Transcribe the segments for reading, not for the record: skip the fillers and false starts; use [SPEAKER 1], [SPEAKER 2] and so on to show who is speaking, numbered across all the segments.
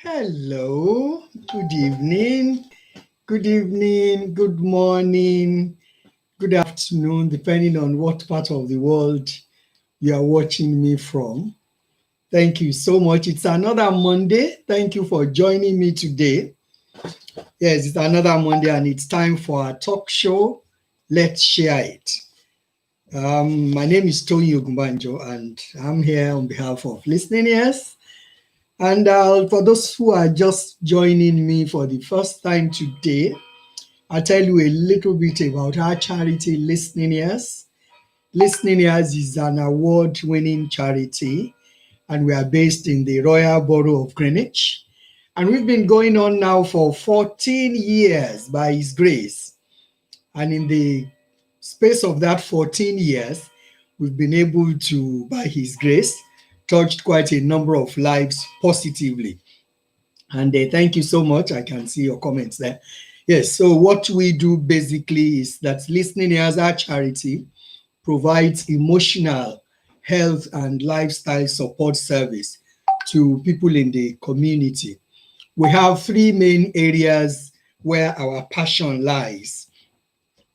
[SPEAKER 1] Hello, good morning, good afternoon, depending on what part of the world you are watching me from. Thank you so much. It's another Monday. Thank you for joining me today. Yes, it's another Monday and it's time for our talk show. Let's share it. My name is Tony Ogumbanjo and I'm here on behalf of Listening Ears. And for those who are just joining me for the first time today, I'll tell you a little bit about our charity, Listening Ears. Listening Ears is an award-winning charity, and we are based in the Royal Borough of Greenwich. And we've been going on now for 14 years by His grace. And in the space of that 14 years, we've been able to, by His grace, touched quite a number of lives positively. And thank you so much. I can see your comments there. Yes, so what we do basically is that Listening Ears, our charity, provides emotional health and lifestyle support service to people in the community. We have three main areas where our passion lies.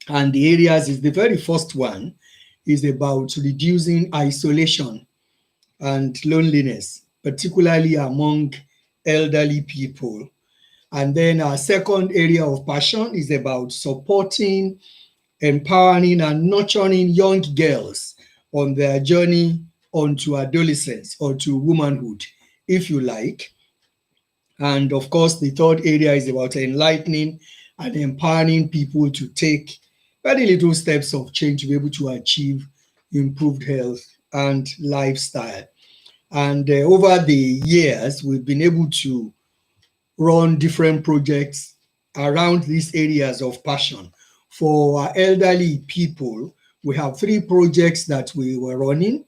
[SPEAKER 1] And the areas is the very first one is about reducing isolation and loneliness, particularly among elderly people. And then our second area of passion is about supporting, empowering, and nurturing young girls on their journey onto adolescence or to womanhood, if you like. And of course, the third area is about enlightening and empowering people to take very little steps of change to be able to achieve improved health and lifestyle. And over the years, we've been able to run different projects around these areas of passion. For our elderly people, we have three projects that we were running,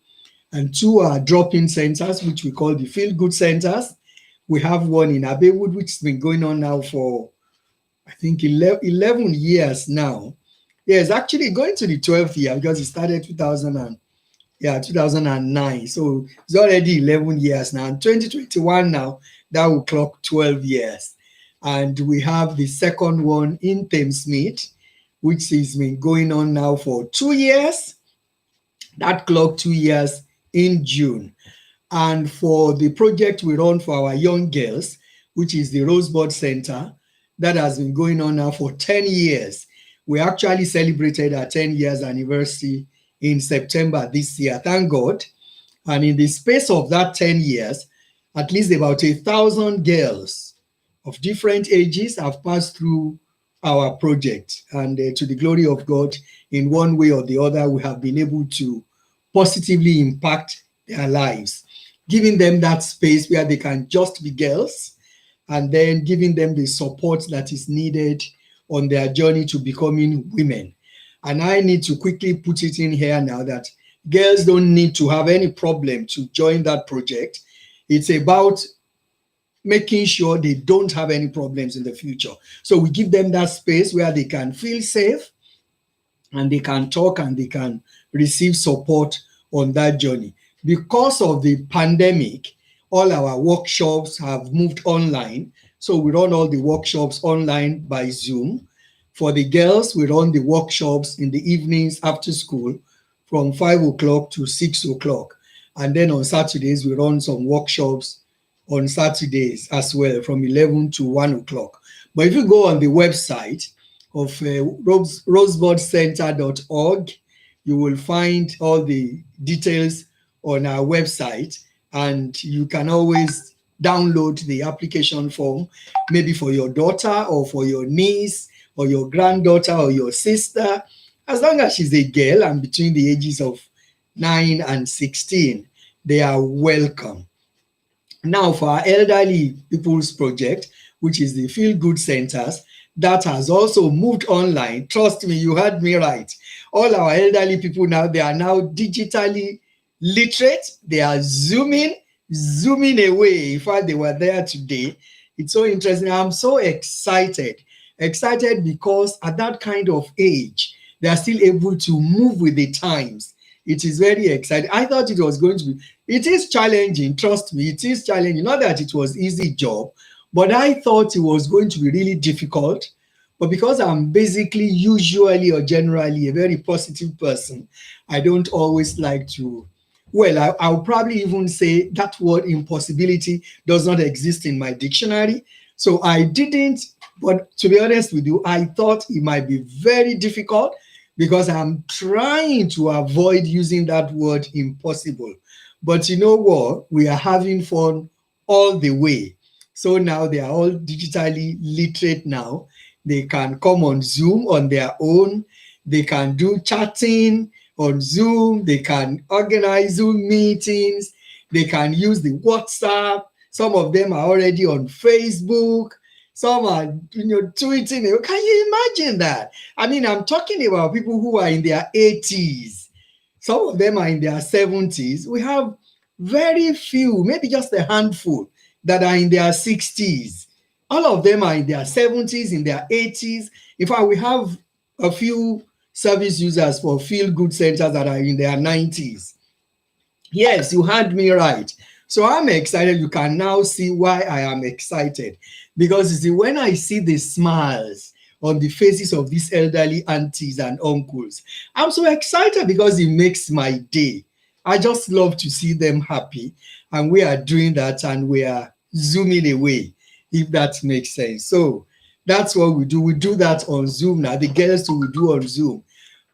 [SPEAKER 1] and two are drop-in centers, which we call the Feel Good Centers. We have one in Abewood, which has been going on now for, I think, 11 years now. Yeah, it's actually going to the 12th year because it started 2009. So it's already 11 years now. In 2021 now, that will clock 12 years. And we have the second one in Thamesmead, which has been going on now for 2 years. That clocked 2 years in June. And for the project we run for our young girls, which is the Rosebud Center, that has been going on now for 10 years. We actually celebrated our 10 years anniversary in September this year, thank God. And in the space of that 10 years, at least about 1,000 girls of different ages have passed through our project. And to the glory of God, in one way or the other, we have been able to positively impact their lives, giving them that space where they can just be girls, and then giving them the support that is needed on their journey to becoming women. And I need to quickly put it in here now that girls don't need to have any problem to join that project. It's about making sure they don't have any problems in the future. So we give them that space where they can feel safe and they can talk and they can receive support on that journey. Because of the pandemic, all our workshops have moved online. So we run all the workshops online by Zoom. For the girls, we run the workshops in the evenings after school from 5 o'clock to 6 o'clock. And then on Saturdays, we run some workshops on Saturdays as well from 11 to 1 o'clock. But if you go on the website of rosebudcenter.org, you will find all the details on our website, and you can always download the application form, maybe for your daughter or for your niece or your granddaughter or your sister, as long as she's a girl and between the ages of 9 and 16, they are welcome. Now, for our elderly people's project, which is the Feel Good Centers, that has also moved online. Trust me, you heard me right. All our elderly people now, they are now digitally literate. They are zooming away. In fact, they were there today. It's so interesting. I'm so excited because at that kind of age, they are still able to move with the times. It is very exciting. I thought it was going to be, it is challenging, trust me, it is challenging. Not that it was easy job, but I thought it was going to be really difficult. But because I'm basically usually or generally a very positive person, I don't always like to, well, I'll probably even say that word impossibility does not exist in my dictionary. So I didn't, but to be honest with you, I thought it might be very difficult because I'm trying to avoid using that word impossible. But you know what? We are having fun all the way. So now they are all digitally literate now. They can come on Zoom on their own. They can do chatting on Zoom. They can organize Zoom meetings. They can use the WhatsApp. Some of them are already on Facebook. Some are, tweeting. Can you imagine that? I mean, I'm talking about people who are in their 80s. Some of them are in their 70s. We have very few, maybe just a handful, that are in their 60s. All of them are in their 70s, in their 80s. In fact, we have a few service users for feel good centers that are in their 90s. Yes, you heard me right. So I'm excited. You can now see why I am excited. Because you see, when I see the smiles on the faces of these elderly aunties and uncles, I'm so excited because it makes my day. I just love to see them happy. And we are doing that and we are zooming away, if that makes sense. So that's what we do. We do that on Zoom now. The girls will do on Zoom.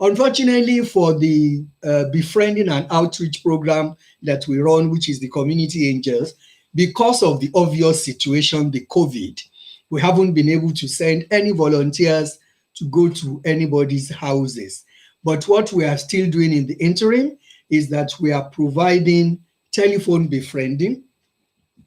[SPEAKER 1] Unfortunately, for the befriending and outreach program that we run, which is the Community Angels, because of the obvious situation, the COVID, we haven't been able to send any volunteers to go to anybody's houses. But what we are still doing in the interim is that we are providing telephone befriending,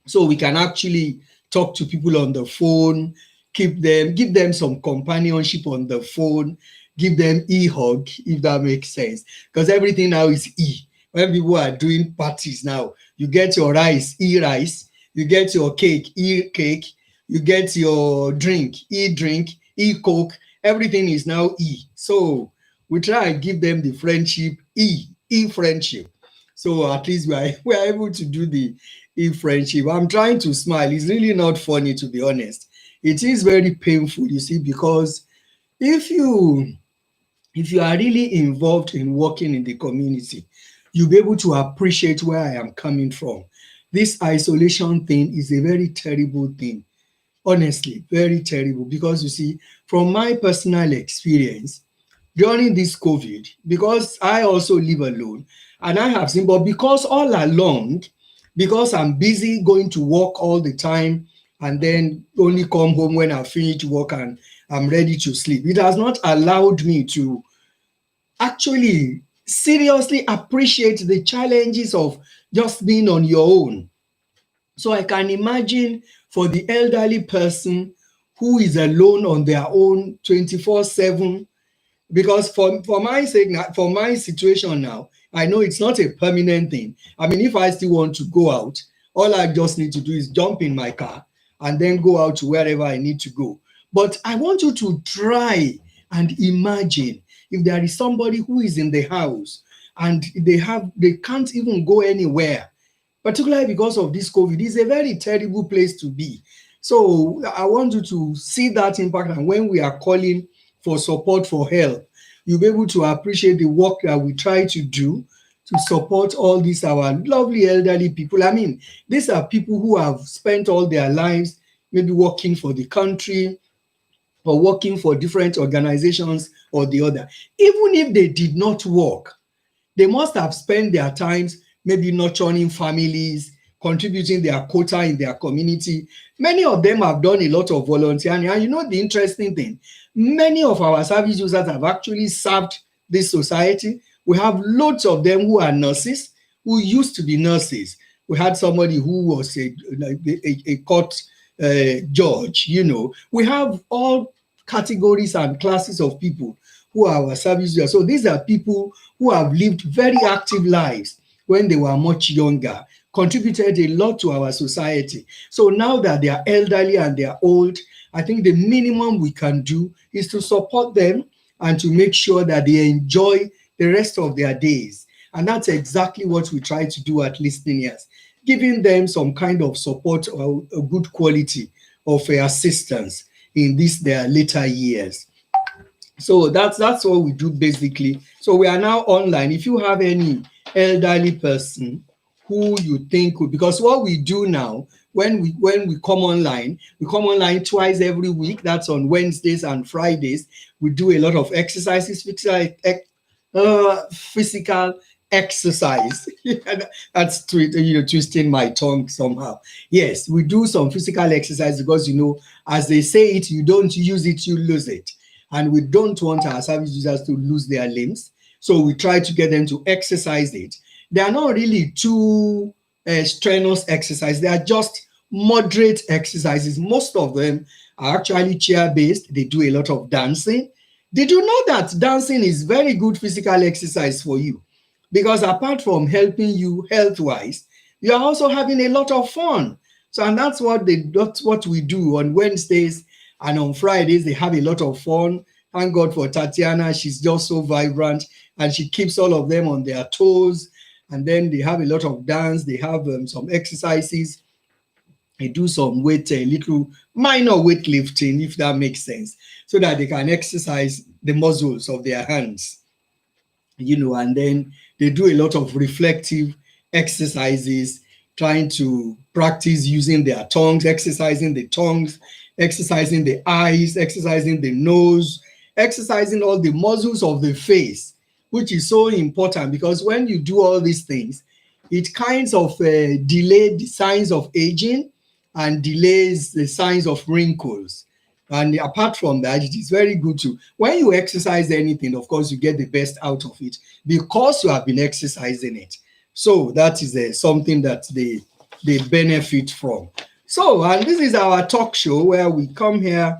[SPEAKER 1] so we can actually talk to people on the phone, give them some companionship on the phone, give them e-hug, if that makes sense. Because everything now is e. When people are doing parties now, you get your rice, e-rice, you get your cake, e-cake, you get your drink, e-drink, e-coke, everything is now e. So we try and give them the friendship, e-friendship. So at least we are able to do the e-friendship. I'm trying to smile. It's really not funny, to be honest. It is very painful, you see, because if you are really involved in working in the community, you'll be able to appreciate where I am coming from. This isolation thing is a very terrible thing. Honestly, very terrible. Because you see, from my personal experience, during this COVID, because I also live alone, and I have seen, but because all along, because I'm busy going to work all the time and then only come home when I finish work and I'm ready to sleep, it has not allowed me to actually seriously appreciate the challenges of just being on your own. So I can imagine for the elderly person who is alone on their own 24/7, because for my sake, for my situation now, I know it's not a permanent thing. I mean, if I still want to go out, all I just need to do is jump in my car and then go out to wherever I need to go. But I want you to try and imagine if there is somebody who is in the house and they can't even go anywhere, particularly because of this COVID. It's a very terrible place to be. So I want you to see that impact, and when we are calling for support, for help, you'll be able to appreciate the work that we try to do to support all these our lovely elderly people. I mean, these are people who have spent all their lives maybe working for the country or working for different organizations or the other. Even if they did not work, they must have spent their times maybe nurturing families, contributing their quota in their community. Many of them have done a lot of volunteering. And you know the interesting thing, many of our service users have actually served this society. We have loads of them who are nurses, who used to be nurses. We had somebody who was a court judge, you know. We have all categories and classes of people who are our service users. So these are people who have lived very active lives when they were much younger, contributed a lot to our society. So now that they are elderly and they are old, I think the minimum we can do is to support them and to make sure that they enjoy the rest of their days. And that's exactly what we try to do at Listening Ears, giving them some kind of support or a good quality of assistance in their later years. So that's what we do basically. So we are now online. If you have any elderly person who you think would, because what we do now, when we we come online twice every week. That's on Wednesdays and Fridays. We do a lot of exercises, physical exercise. That's twisting my tongue somehow. Yes, we do some physical exercise because as they say it, you don't use it, you lose it. And we don't want our service users to lose their limbs. So we try to get them to exercise it. They are not really too strenuous exercise. They are just moderate exercises. Most of them are actually chair-based. They do a lot of dancing. Did you know that dancing is very good physical exercise for you? Because apart from helping you health-wise, you are also having a lot of fun. So, and that's what we do on Wednesdays and on Fridays. They have a lot of fun. Thank God for Tatiana. She's just so vibrant and she keeps all of them on their toes. And then they have a lot of dance. They have some exercises. They do some little minor weightlifting, if that makes sense, so that they can exercise the muscles of their hands, and then they do a lot of reflective exercises, trying to practice using their tongues, exercising the tongues, exercising the eyes, exercising the nose, exercising all the muscles of the face, which is so important because when you do all these things, it kinds of delay the signs of aging and delays the signs of wrinkles. And apart from that, it is very good to, when you exercise anything, of course, you get the best out of it because you have been exercising it. So that is something that they benefit from. So, and this is our talk show where we come here.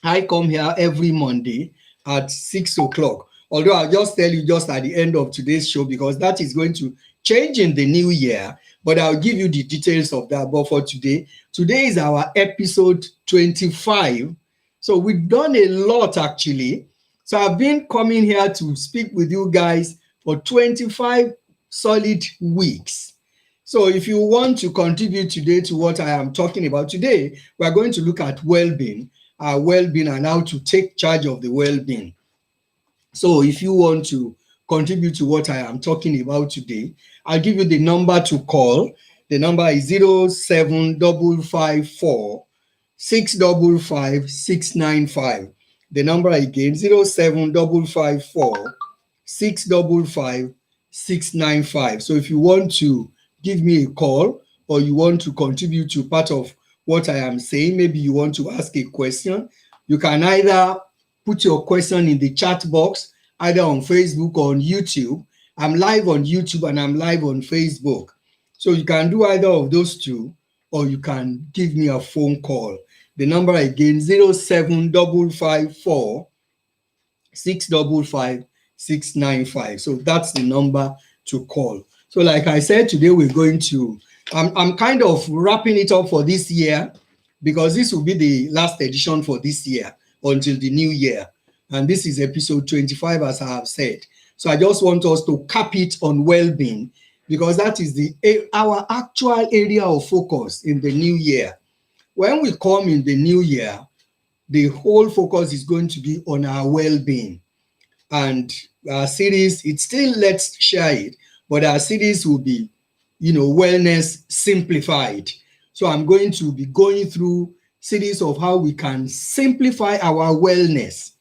[SPEAKER 1] I come here every Monday at 6 o'clock. Although I'll just tell you just at the end of today's show, because that is going to change in the new year, but I'll give you the details of that. But for today is our episode 25. So we've done a lot actually. So I've been coming here to speak with you guys for 25 solid weeks. So if you want to contribute today to what I am talking about today, we're going to look at well-being, and how to take charge of the well-being. So if you want to contribute to what I am talking about today, I'll give you the number to call. The number is 07554 655 695. The number again, 07554 655 695. So if you want to give me a call or you want to contribute to part of what I am saying, maybe you want to ask a question, you can either put your question in the chat box, either on Facebook or on YouTube. I'm live on YouTube and I'm live on Facebook. So you can do either of those two, or you can give me a phone call. The number again, 07554 655 695. So that's the number to call. So like I said, today we're going to, I'm kind of wrapping it up for this year because this will be the last edition for this year until the new year. And this is episode 25, as I have said. So I just want us to cap it on well-being because that is our actual area of focus in the new year. When we come in the new year, the whole focus is going to be on our well-being. And our series, it's still Let's Share It, but our series will be, wellness simplified. So I'm going to be going through series of how we can simplify our wellness.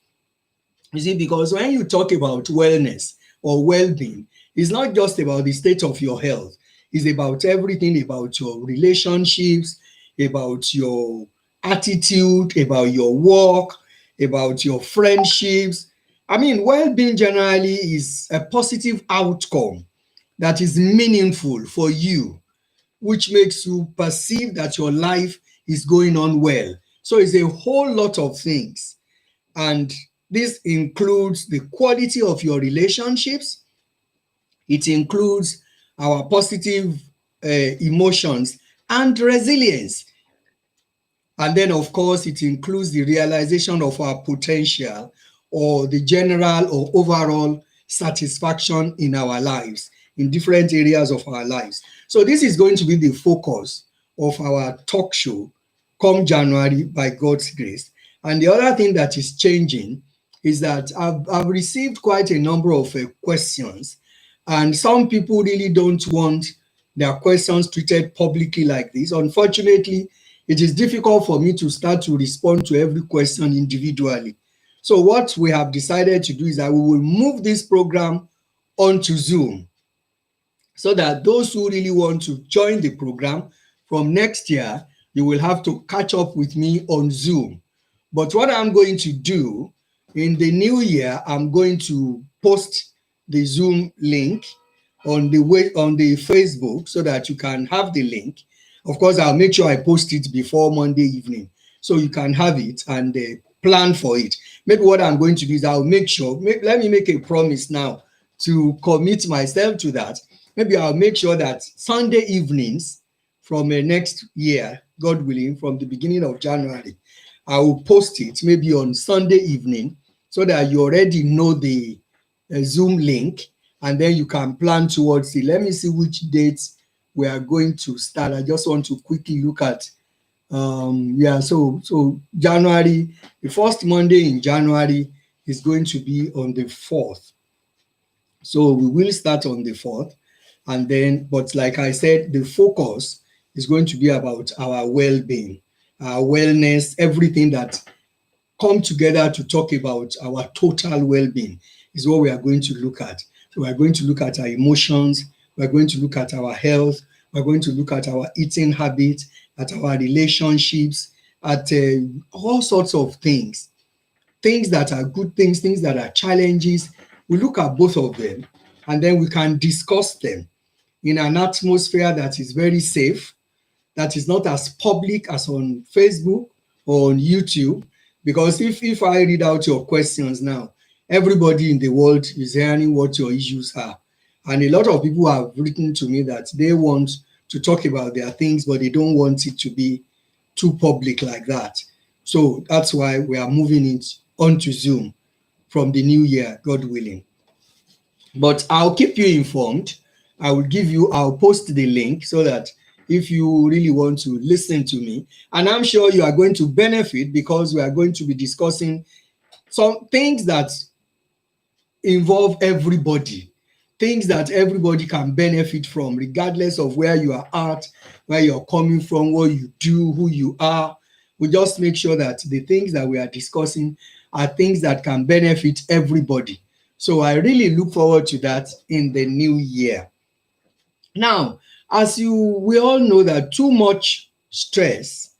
[SPEAKER 1] You see, because when you talk about wellness or well-being, it's not just about the state of your health. It's about everything, about your relationships, about your attitude, about your work, about your friendships. I mean, well-being generally is a positive outcome that is meaningful for you, which makes you perceive that your life is going on well. So it's a whole lot of things. And this includes the quality of your relationships. It includes our positive emotions and resilience. And then, of course, it includes the realization of our potential or the general or overall satisfaction in our lives, in different areas of our lives. So this is going to be the focus of our talk show come January by God's grace. And the other thing that is changing is that I've received quite a number of questions, and some people really don't want their questions treated publicly like this. Unfortunately, it is difficult for me to start to respond to every question individually. So what we have decided to do is that we will move this program onto Zoom, so that those who really want to join the program from next year, you will have to catch up with me on Zoom. But what I'm going to do in the new year, I'm going to post the Zoom link on the Facebook so that you can have the link. Of course, I'll make sure I post it before Monday evening so you can have it and plan for it. Maybe what I'm going to do is I'll make sure, let me make a promise now to commit myself to that. Maybe I'll make sure that Sunday evenings from next year, God willing, from the beginning of January, I will post it maybe on Sunday evening so that you already know the Zoom link, and then you can plan towards it. Let me see which dates we are going to start. I just want to quickly look at so January, the first Monday in January is going to be on the 4th. So we will start on the 4th, and then, but like I said, the focus is going to be about our well-being, our wellness, everything that come together to talk about our total well-being is what we are going to look at. So we are going to look at our emotions, we are going to look at our health, we are going to look at our eating habits, at our relationships, at all sorts of things that are good things, things that are challenges. We look at both of them, and then we can discuss them in an atmosphere that is very safe, that is not as public as on Facebook or on YouTube. Because if I read out your questions now, everybody in the world is hearing what your issues are. And a lot of people have written to me that they want to talk about their things, but they don't want it to be too public like that. So that's why we are moving it onto Zoom from the new year, God willing. But I'll keep you informed. I'll post the link so that if you really want to listen to me, and I'm sure you are going to benefit, because we are going to be discussing some things that involve everybody, things that everybody can benefit from, regardless of where you are at, where you're coming from, what you do, who you are. We just make sure that the things that we are discussing are things that can benefit everybody. So I really look forward to that in the new year. Now, we all know that too much stress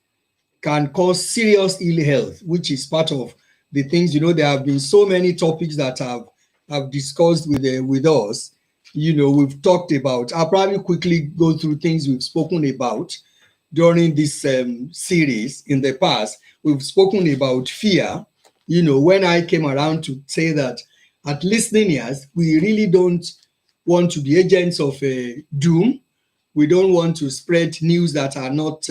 [SPEAKER 1] can cause serious ill health, which is part of the things, there have been so many topics that I've discussed with us. We've talked about, I'll probably quickly go through things we've spoken about during this series in the past. We've spoken about fear. When I came around to say that at Listening Ears, we really don't want to be agents of doom. We don't want to spread news that are not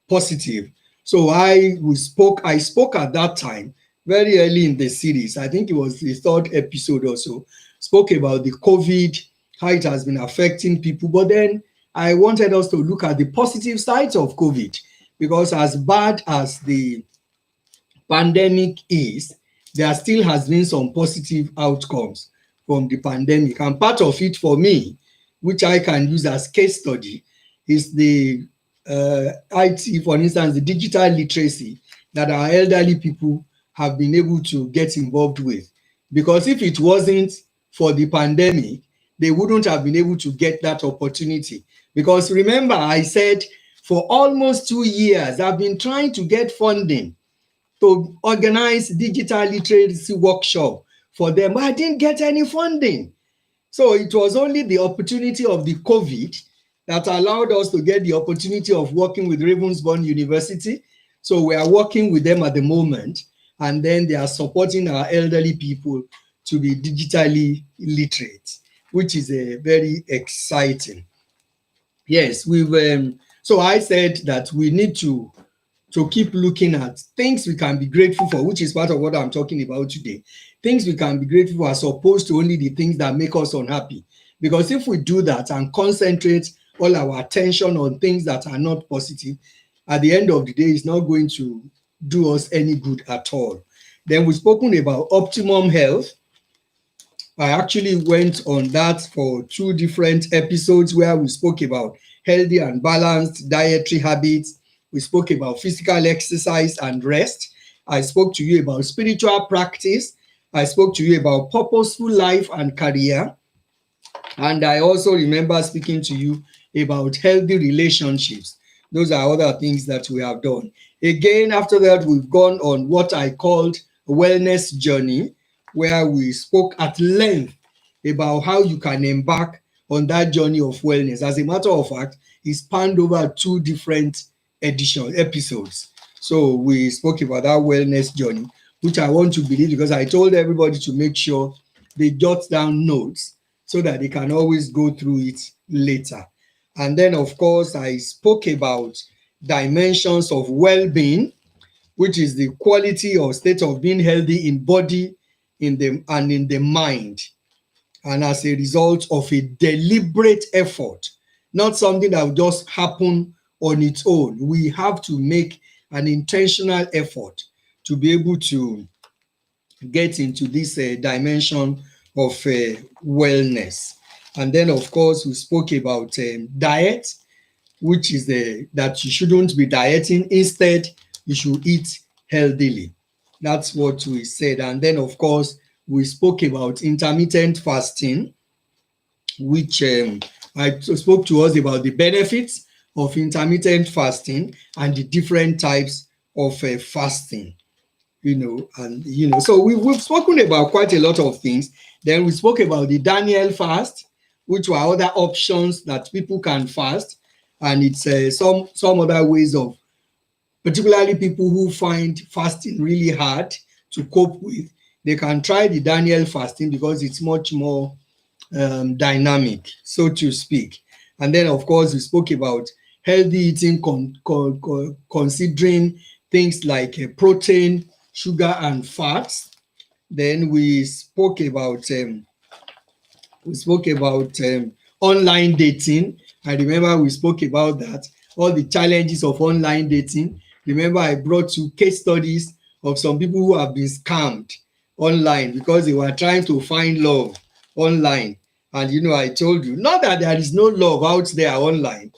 [SPEAKER 1] positive. So I spoke at that time, very early in the series. I think it was the 3rd episode or so, spoke about the COVID, how it has been affecting people. But then I wanted us to look at the positive sides of COVID, because as bad as the pandemic is, there still has been some positive outcomes from the pandemic. And part of it for me, which I can use as case study, is the IT, for instance, the digital literacy that our elderly people have been able to get involved with. Because if it wasn't for the pandemic, they wouldn't have been able to get that opportunity. Because remember, I said for almost 2 years, I've been trying to get funding to organize digital literacy workshop for them, but I didn't get any funding. So it was only the opportunity of the COVID that allowed us to get the opportunity of working with Ravensbourne University. So we are working with them at the moment, and then they are supporting our elderly people to be digitally literate, which is very exciting. Yes, so I said that we need to to keep looking at things we can be grateful for, which is part of what I'm talking about today. Things we can be grateful for as opposed to only the things that make us unhappy. Because if we do that and concentrate all our attention on things that are not positive, at the end of the day, it's not going to do us any good at all. Then we've spoken about optimum health. I actually went on that for two different episodes where we spoke about healthy and balanced dietary habits. We spoke about physical exercise and rest. I spoke to you about spiritual practice. I spoke to you about purposeful life and career. And I also remember speaking to you about healthy relationships. Those are other things that we have done. Again, after that, we've gone on what I called wellness journey, where we spoke at length about how you can embark on that journey of wellness. As a matter of fact, it spanned over two different episodes. So we spoke about that wellness journey, which I want to believe, because I told everybody to make sure they jot down notes so that they can always go through it later. And then, of course, I spoke about dimensions of well-being, which is the quality or state of being healthy in body, and in the mind. And as a result of a deliberate effort, not something that will just happen on its own. We have to make an intentional effort to be able to get into this dimension of wellness. And then, of course, we spoke about diet, which is that you shouldn't be dieting. Instead, you should eat healthily. That's what we said. And then, of course, we spoke about intermittent fasting, which I spoke to us about the benefits of intermittent fasting and the different types of fasting. So we've spoken about quite a lot of things. Then we spoke about the Daniel fast, which were other options that people can fast, and it's some other ways of, particularly people who find fasting really hard to cope with, they can try the Daniel fasting because it's much more dynamic, so to speak. And then, of course, we spoke about healthy eating, considering things like protein, sugar, and fats. Then we spoke about online dating. I remember we spoke about that, all the challenges of online dating. Remember, I brought you case studies of some people who have been scammed online because they were trying to find love online. And I told you, not that there is no love out there online,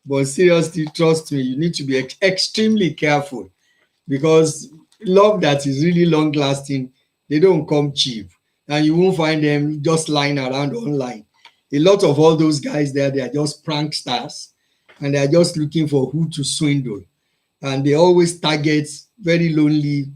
[SPEAKER 1] but seriously, trust me, you need to be extremely careful, because love that is really long lasting, they don't come cheap, and you won't find them just lying around online. A lot of all those guys there, they are just pranksters, and they are just looking for who to swindle, and they always target very lonely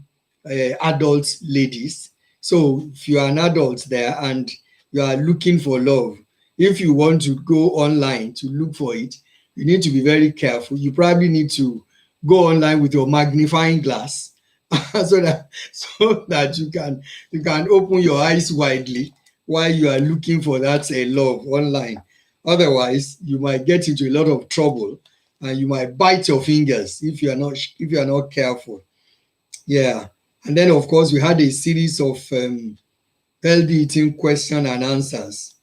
[SPEAKER 1] adult ladies. So if you are an adult there and you are looking for love, if you want to go online to look for it, you need to be very careful. You probably need to go online with your magnifying glass so that you can open your eyes widely while you are looking for that love online. Otherwise, you might get into a lot of trouble, and you might bite your fingers if you are not careful. Yeah. And then, of course, we had a series of healthy eating question and answers,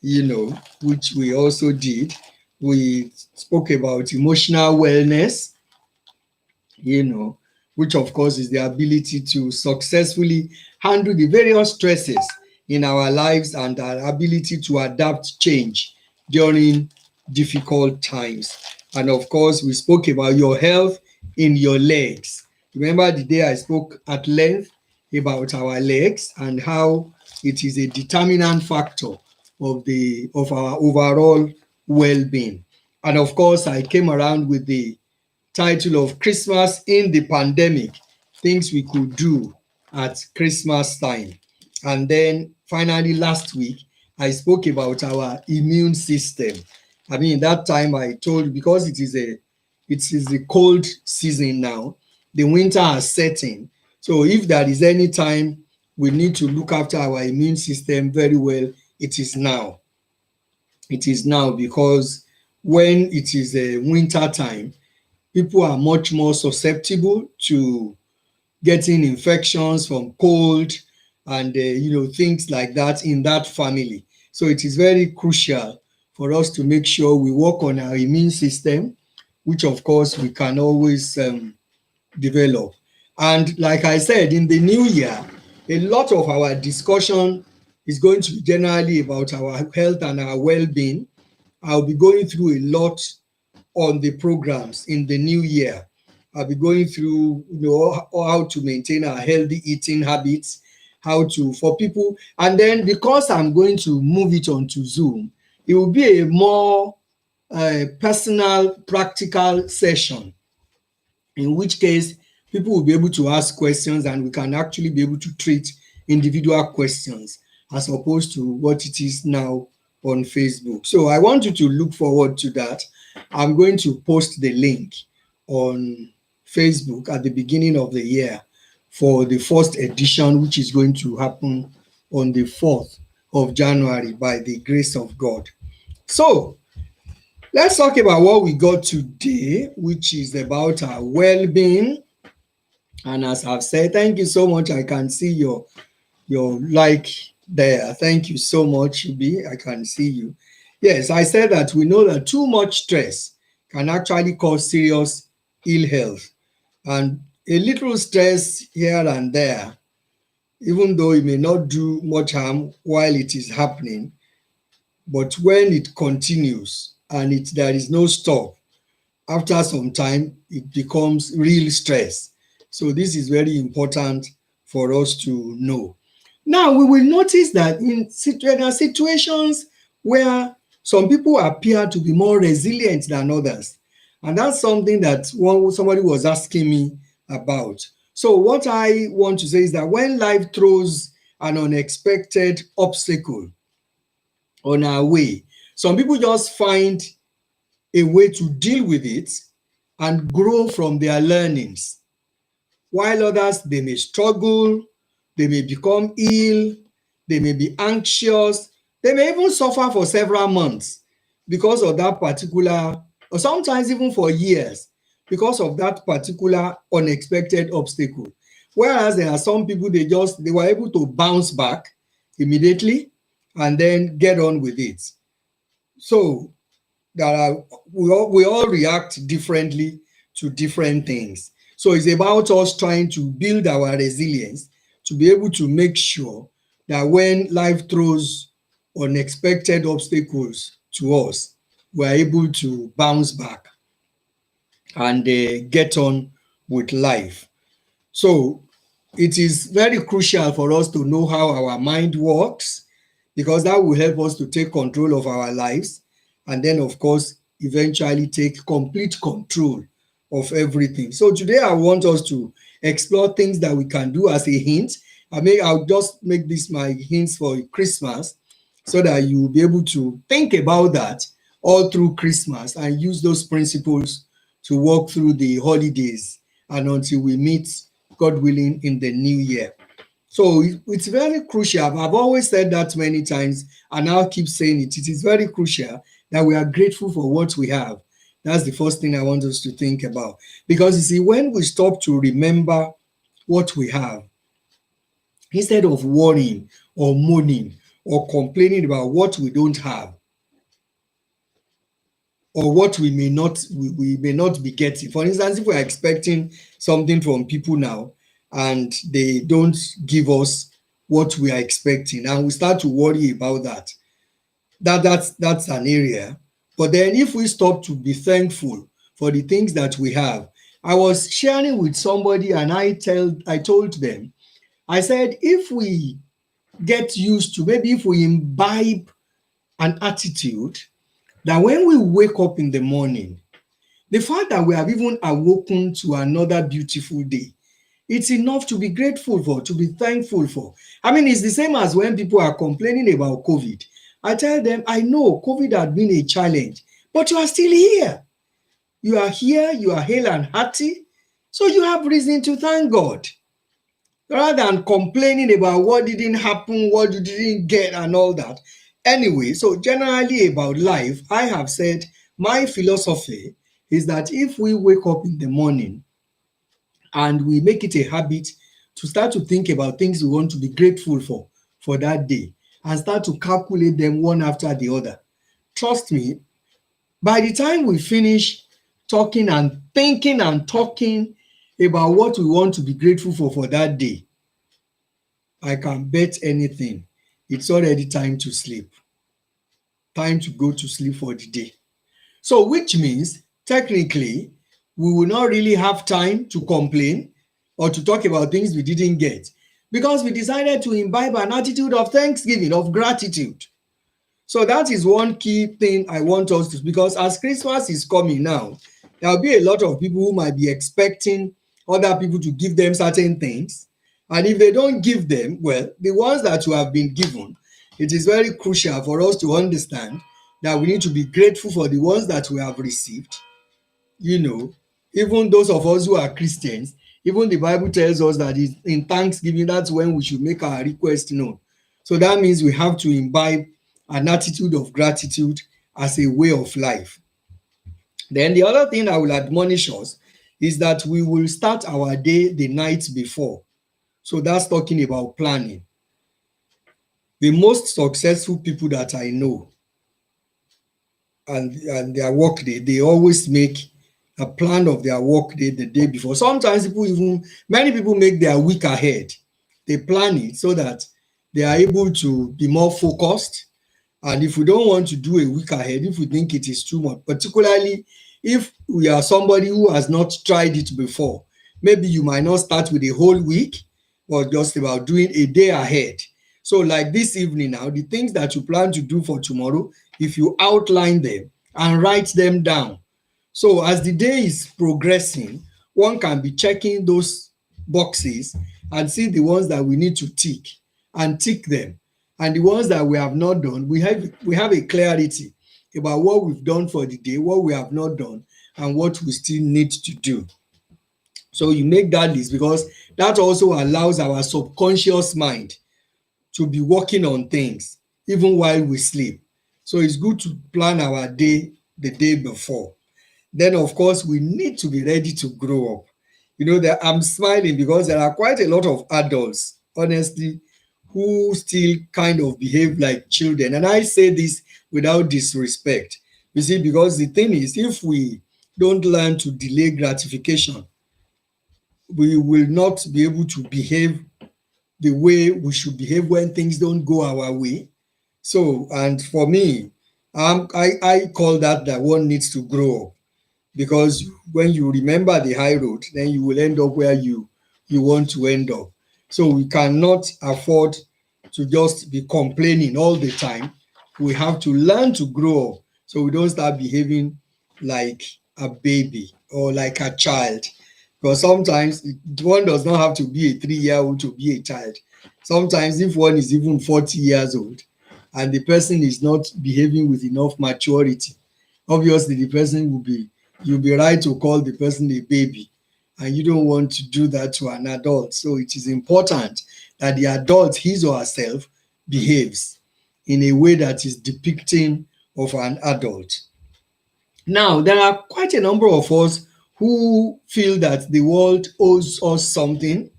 [SPEAKER 1] which we also did. We spoke about emotional wellness, which of course is the ability to successfully handle the various stresses in our lives and our ability to adapt change during difficult times. And of course, we spoke about your health in your legs. Remember the day I spoke at length about our legs and how it is a determinant factor of our overall well-being. And of course, I came around with the title of Christmas in the Pandemic, Things We Could Do at Christmas Time. And then finally, last week, I spoke about our immune system. I mean, that time I told you, because it is the cold season now, the winter has set in. So if there is any time we need to look after our immune system very well, it is now. It is now, because when it is a winter time, people are much more susceptible to getting infections from cold and things like that in that family. So it is very crucial for us to make sure we work on our immune system, which of course we can always develop. And like I said, in the new year, a lot of our discussion is going to be generally about our health and our well-being. I'll be going through a lot on the programs in the new year. I'll be going through, how to maintain our healthy eating habits, how to, for people. And then because I'm going to move it onto Zoom, it will be a more personal, practical session, in which case people will be able to ask questions and we can actually be able to treat individual questions as opposed to what it is now on Facebook. So I want you to look forward to that. I'm going to post the link on Facebook at the beginning of the year for the first edition, which is going to happen on the 4th of January by the grace of God. So let's talk about what we got today, which is about our well-being. And as I've said, thank you so much. I can see your like there. Thank you so much, Ubi. I can see you. Yes, I said that we know that too much stress can actually cause serious ill health. And a little stress here and there, even though it may not do much harm while it is happening, but when it continues and there is no stop, after some time, it becomes real stress. So this is very important for us to know. Now, we will notice that there are situations where some people appear to be more resilient than others. And that's something that somebody was asking me about. So what I want to say is that when life throws an unexpected obstacle on our way, some people just find a way to deal with it and grow from their learnings, while others, they may struggle, they may become ill, they may be anxious, they may even suffer for several months because of that particular, or sometimes even for years, because of that particular unexpected obstacle. Whereas there are some people, they were able to bounce back immediately and then get on with it. So we all react differently to different things. So it's about us trying to build our resilience to be able to make sure that when life throws unexpected obstacles to us, we're able to bounce back and get on with life. So it is very crucial for us to know how our mind works, because that will help us to take control of our lives and then, of course, eventually take complete control of everything. So today I want us to explore things that we can do as a hint. I'll just make this my hints for Christmas so that you will be able to think about that all through Christmas and use those principles to walk through the holidays and until we meet, God willing, in the new year. So it's very crucial. I've always said that many times, and I'll keep saying it. It is very crucial that we are grateful for what we have. That's the first thing I want us to think about. Because you see, when we stop to remember what we have, instead of worrying or moaning or complaining about what we don't have, or what we may not be getting. For instance, if we are expecting something from people now and they don't give us what we are expecting, and we start to worry about that's an area. But then if we stop to be thankful for the things that we have, I was sharing with somebody and I told them, I said, if we get used to, maybe if we imbibe an attitude that when we wake up in the morning, the fact that we have even awoken to another beautiful day, it's enough to be grateful for, to be thankful for. I mean, it's the same as when people are complaining about COVID. I tell them, I know COVID had been a challenge, but you are still here. You are here, you are hale and hearty, so you have reason to thank God. Rather than complaining about what didn't happen, what you didn't get, and all that. Anyway, so generally about life, I have said my philosophy is that if we wake up in the morning and we make it a habit to start to think about things we want to be grateful for that day, and start to calculate them one after the other, trust me, by the time we finish talking and thinking and talking about what we want to be grateful for that day, I can bet anything it's already time to sleep, time to go to sleep for the day. So, which means technically, we will not really have time to complain or to talk about things we didn't get because we decided to imbibe an attitude of thanksgiving, of gratitude. So that is one key thing I want us to, because as Christmas is coming now, there will be a lot of people who might be expecting other people to give them certain things. And if they don't give them, well, the ones that you have been given, it is very crucial for us to understand that we need to be grateful for the ones that we have received. You know, even those of us who are Christians, even the Bible tells us that in Thanksgiving, that's when we should make our request known. So that means we have to imbibe an attitude of gratitude as a way of life. Then the other thing I will admonish us is that we will start our day the night before. So that's talking about planning. The most successful people that I know and their work day, they always make a plan of their work day the day before. Sometimes many people make their week ahead. They plan it so that they are able to be more focused. And if we don't want to do a week ahead, if we think it is too much, particularly if we are somebody who has not tried it before, maybe you might not start with a whole week, but just about doing a day ahead. So like this evening now, the things that you plan to do for tomorrow, if you outline them and write them down. So as the day is progressing, one can be checking those boxes and see the ones that we need to tick and tick them. And the ones that we have not done, we have a clarity about what we've done for the day, what we have not done, and what we still need to do. So you make that list because that also allows our subconscious mind to be working on things even while we sleep. So it's good to plan our day the day before. Then, of course, we need to be ready to grow up. That I'm smiling because there are quite a lot of adults, honestly, who still kind of behave like children. And I say this without disrespect. You see, because the thing is, if we don't learn to delay gratification, we will not be able to behave the way we should behave when things don't go our way. So, and for me, I call that one needs to grow up, because when you remember the high road, then you will end up where you want to end up. So we cannot afford to just be complaining all the time. We have to learn to grow up so we don't start behaving like a baby or like a child. Because sometimes one does not have to be a 3-year-old to be a child. Sometimes if one is even 40 years old and the person is not behaving with enough maturity, obviously the person you'll be right to call the person a baby, and you don't want to do that to an adult. So it is important that the adult, his or herself, behaves in a way that is depicting of an adult. Now, there are quite a number of us who feel that the world owes us something.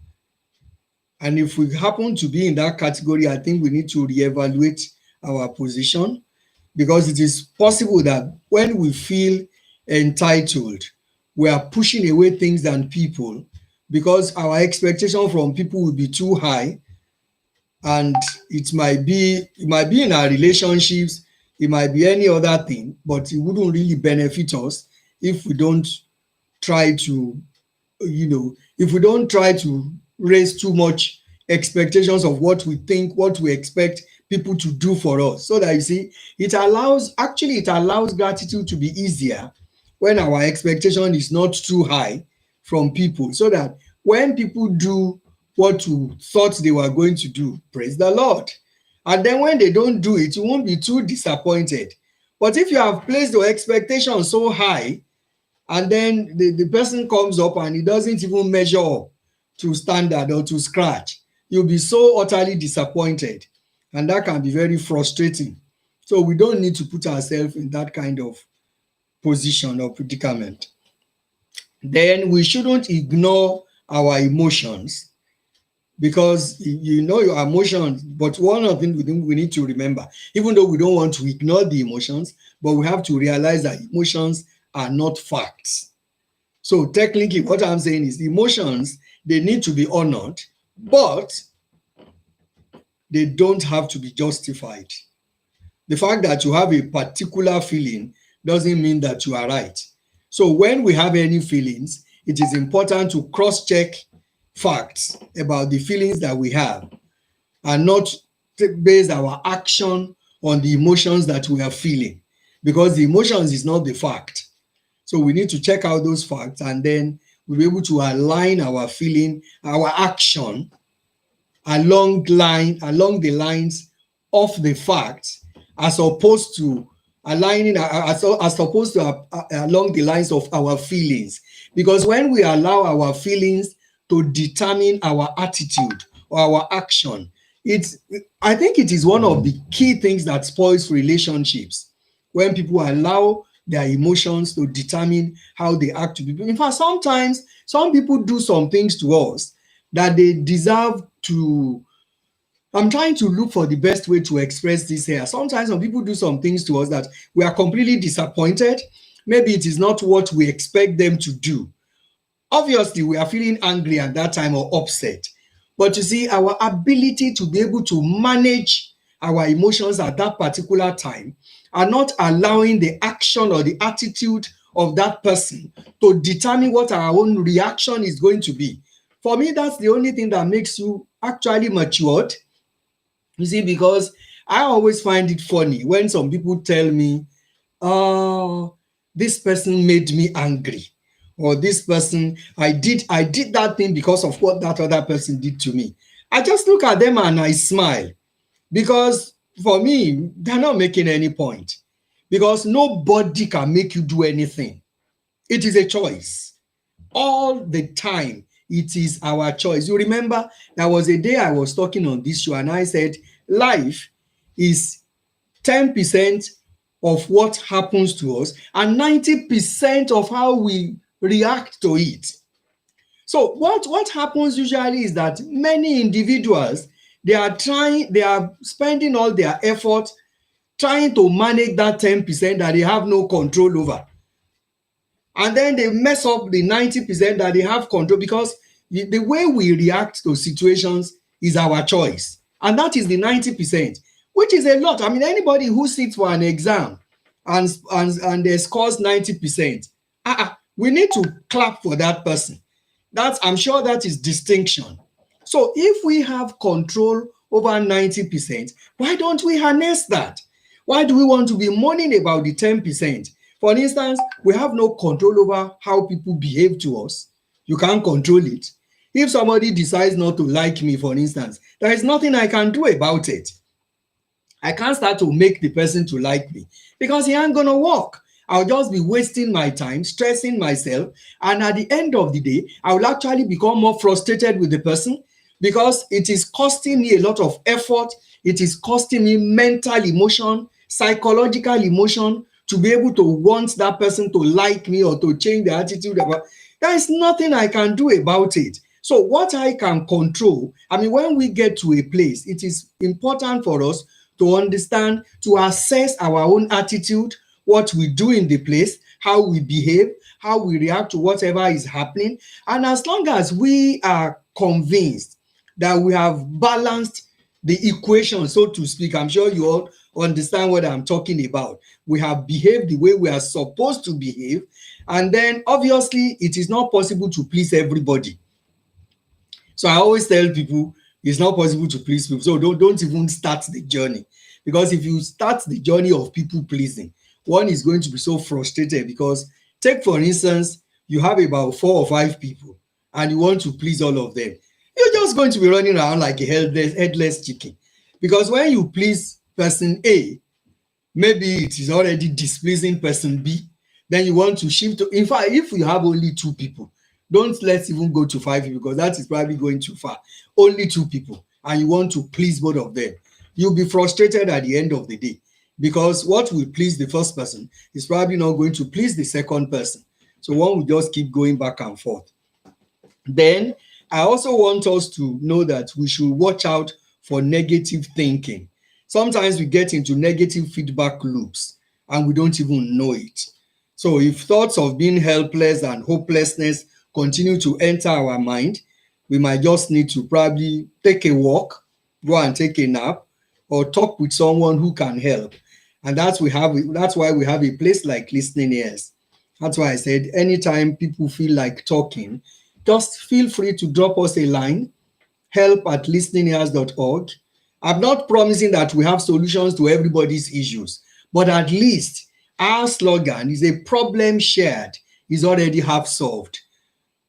[SPEAKER 1] And if we happen to be in that category, I think we need to reevaluate our position, because it is possible that when we feel entitled, we are pushing away things and people because our expectation from people will be too high. And it might be in our relationships, it might be any other thing, but it wouldn't really benefit us if we don't try to if we don't try to raise too much expectations of what we think, what we expect people to do for us. So that, you see, it allows gratitude to be easier when our expectation is not too high from people, so that when people do what you thought they were going to do, praise the Lord. And then when they don't do it, you won't be too disappointed. But if you have placed your expectation so high, and then the person comes up and he doesn't even measure up to standard or to scratch, you'll be so utterly disappointed, and that can be very frustrating. So we don't need to put ourselves in that kind of position or predicament. Then we shouldn't ignore our emotions, because you know your emotions. But one of the things we need to remember, even though we don't want to ignore the emotions, but we have to realize that emotions are not facts. So technically what I'm saying is emotions, they need to be honored, but they don't have to be justified. The fact that you have a particular feeling doesn't mean that you are right. So when we have any feelings, it is important to cross-check facts about the feelings that we have, and not base our action on the emotions that we are feeling, because the emotions is not the fact. So we need to check out those facts, and then we'll be able to align our feeling, our action along the lines of the facts, as opposed to as opposed to along the lines of our feelings. Because when we allow our feelings to determine our attitude or our action, I think it is one of the key things that spoils relationships, when people allow their emotions to determine how they act to people. In fact, sometimes some people do some things to us that they deserve to. I'm trying to look for the best way to express this here. Sometimes some people do some things to us that we are completely disappointed. Maybe it is not what we expect them to do. Obviously, we are feeling angry at that time or upset. But you see, our ability to be able to manage our emotions at that particular time, and not allowing the action or the attitude of that person to determine what our own reaction is going to be. For me, that's the only thing that makes you actually matured. You see, because I always find it funny when some people tell me, oh, this person made me angry, or this person, I did that thing because of what that other person did to me. I just look at them and I smile, because for me, they're not making any point, because nobody can make you do anything. It is a choice. All the time, it is our choice. You remember, there was a day I was talking on this show and I said life is 10% of what happens to us and 90% of how we react to it. So what happens usually is that many individuals, they are spending all their effort trying to manage that 10% that they have no control over. And then they mess up the 90% that they have control, because the way we react to situations is our choice. And that is the 90%, which is a lot. I mean, anybody who sits for an exam and they scores 90%, we need to clap for that person. I'm sure that is distinction. So if we have control over 90%, why don't we harness that? Why do we want to be moaning about the 10%? For instance, we have no control over how people behave to us. You can't control it. If somebody decides not to like me, for instance, there is nothing I can do about it. I can't start to make the person to like me, because he ain't gonna work. I'll just be wasting my time, stressing myself, and at the end of the day, I will actually become more frustrated with the person, because it is costing me a lot of effort. It is costing me mental emotion, psychological emotion, to be able to want that person to like me or to change their attitude about. There is nothing I can do about it. So what I can control, I mean, when we get to a place, it is important for us to understand, to assess our own attitude, what we do in the place, how we behave, how we react to whatever is happening. And as long as we are convinced that we have balanced the equation, so to speak, I'm sure you all understand what I'm talking about. We have behaved the way we are supposed to behave. And then obviously it is not possible to please everybody. So I always tell people it's not possible to please people. So don't even start the journey. Because if you start the journey of people pleasing, one is going to be so frustrated, because take for instance, you have about 4 or 5 people and you want to please all of them. You're just going to be running around like a headless chicken. Because when you please person A, maybe it is already displeasing person B, then you want to shift to, in fact, if you have only 2 people, let's even go to 5 people, because that is probably going too far. Only 2 people, and you want to please both of them. You'll be frustrated at the end of the day. because what will please the first person is probably not going to please the second person. So one will just keep going back and forth. Then I also want us to know that we should watch out for negative thinking. Sometimes we get into negative feedback loops and we don't even know it. So if thoughts of being helpless and hopelessness continue to enter our mind, we might just need to probably take a walk, go and take a nap, or talk with someone who can help. And that's why we have a place like listening ears. That's why I said anytime people feel like talking, just feel free to drop us a line, help@listeningears.org. I'm not promising that we have solutions to everybody's issues, but at least our slogan is a problem shared is already half solved.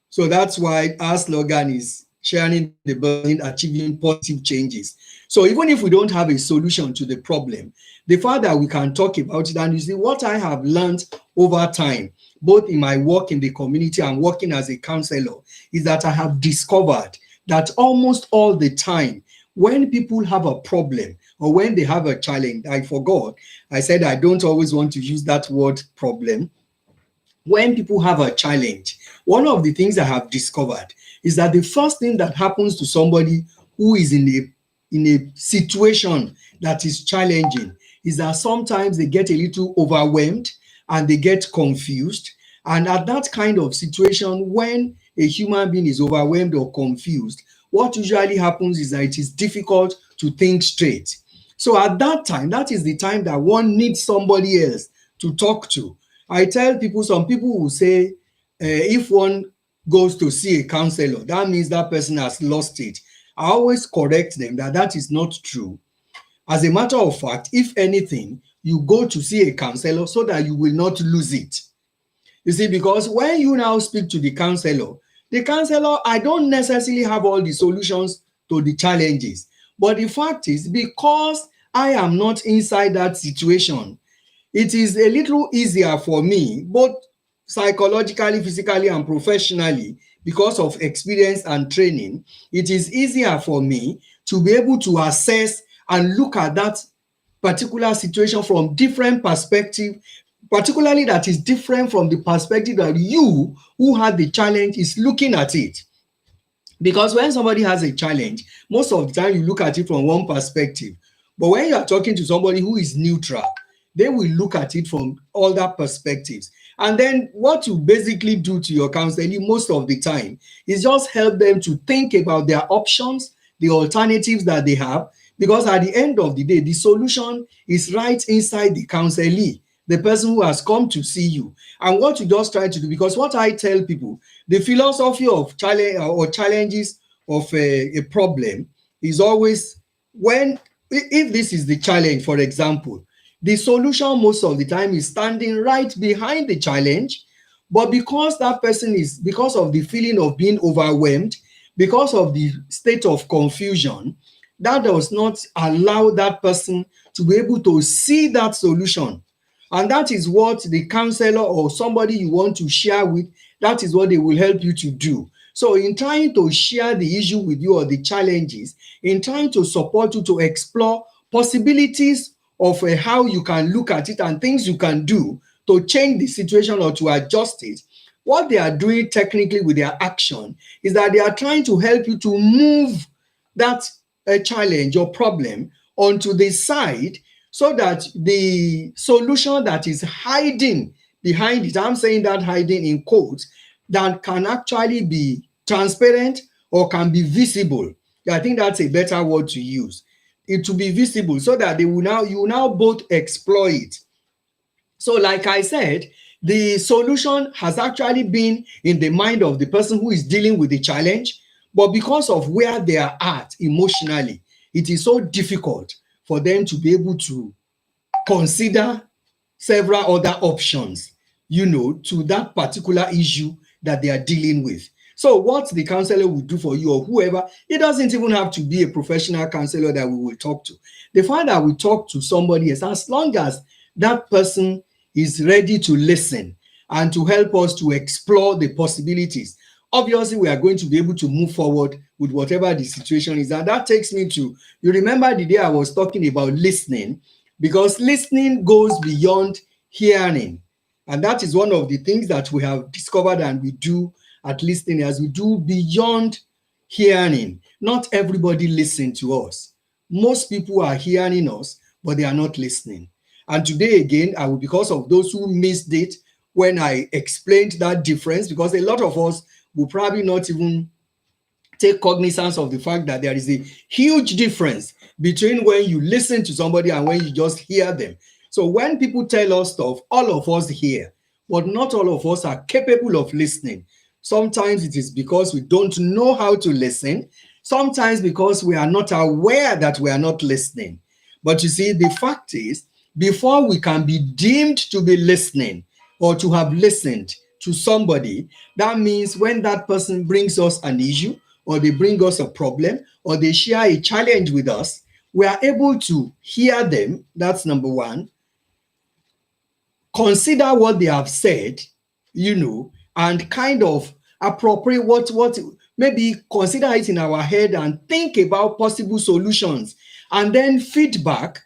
[SPEAKER 1] So that's why our slogan is sharing the burden, achieving positive changes. So even if we don't have a solution to the problem, the fact that we can talk about it, and you see what I have learned over time, both in my work in the community and working as a counselor, is that I have discovered that almost all the time, when people have a problem or when they have a challenge, I forgot, I said I don't always want to use that word problem. When people have a challenge, one of the things I have discovered is that the first thing that happens to somebody who is in a situation that is challenging is that sometimes they get a little overwhelmed and they get confused. And at that kind of situation, when a human being is overwhelmed or confused, what usually happens is that it is difficult to think straight. So at that time, that is the time that one needs somebody else to talk to. I tell people, some people will say, if one goes to see a counselor, that means that person has lost it. I always correct them that that is not true. As a matter of fact, if anything, you go to see a counselor so that you will not lose it. You see, because when you now speak to the counselor, I don't necessarily have all the solutions to the challenges. But the fact is, because I am not inside that situation, it is a little easier for me, both psychologically, physically, and professionally, because of experience and training. It is easier for me to be able to assess and look at that particular situation from different perspective, particularly that is different from the perspective that you who had the challenge is looking at it. Because when somebody has a challenge, most of the time you look at it from one perspective. But when you are talking to somebody who is neutral, they will look at it from other perspectives. And then what you basically do to your counseling most of the time is just help them to think about their options, the alternatives that they have, because at the end of the day, the solution is right inside the counselee, the person who has come to see you. And what you just try to do, because what I tell people, the philosophy of challenge or challenges of a problem is always when, if this is the challenge, for example, the solution most of the time is standing right behind the challenge. But because that person is, because of the feeling of being overwhelmed, because of the state of confusion, that does not allow that person to be able to see that solution. And that is what the counselor or somebody you want to share with, that is what they will help you to do. So in trying to share the issue with you or the challenges, in trying to support you to explore possibilities of how you can look at it and things you can do to change the situation or to adjust it, what they are doing technically with their action is that they are trying to help you to move that challenge or problem onto the side so that the solution that is hiding behind it, I'm saying that hiding in quotes, that can actually be transparent or can be visible. I think that's a better word to use. It to be visible so that you will now both explore it. So like I said, the solution has actually been in the mind of the person who is dealing with the challenge, but because of where they are at emotionally, it is so difficult for them to be able to consider several other options, to that particular issue that they are dealing with. So what the counselor will do for you or whoever, it doesn't even have to be a professional counselor that we will talk to. The fact that we talk to somebody else, as long as that person is ready to listen and to help us to explore the possibilities, obviously we are going to be able to move forward with whatever the situation is. And that takes me to, you remember the day I was talking about listening, because listening goes beyond hearing. And that is one of the things that we have discovered and we do at listening, as we do beyond hearing. Not everybody listens to us. Most people are hearing us, but they are not listening. And today again, I will, because of those who missed it when I explained that difference, because a lot of us will probably not even take cognizance of the fact that there is a huge difference between when you listen to somebody and when you just hear them. So when people tell us stuff, all of us hear, but not all of us are capable of listening. Sometimes it is because we don't know how to listen, sometimes because we are not aware that we are not listening. But you see, the fact is, before we can be deemed to be listening or to have listened to somebody, that means when that person brings us an issue, or they bring us a problem, or they share a challenge with us, we are able to hear them. That's number one. Consider what they have said, and kind of appropriate what maybe consider it in our head and think about possible solutions, and then feedback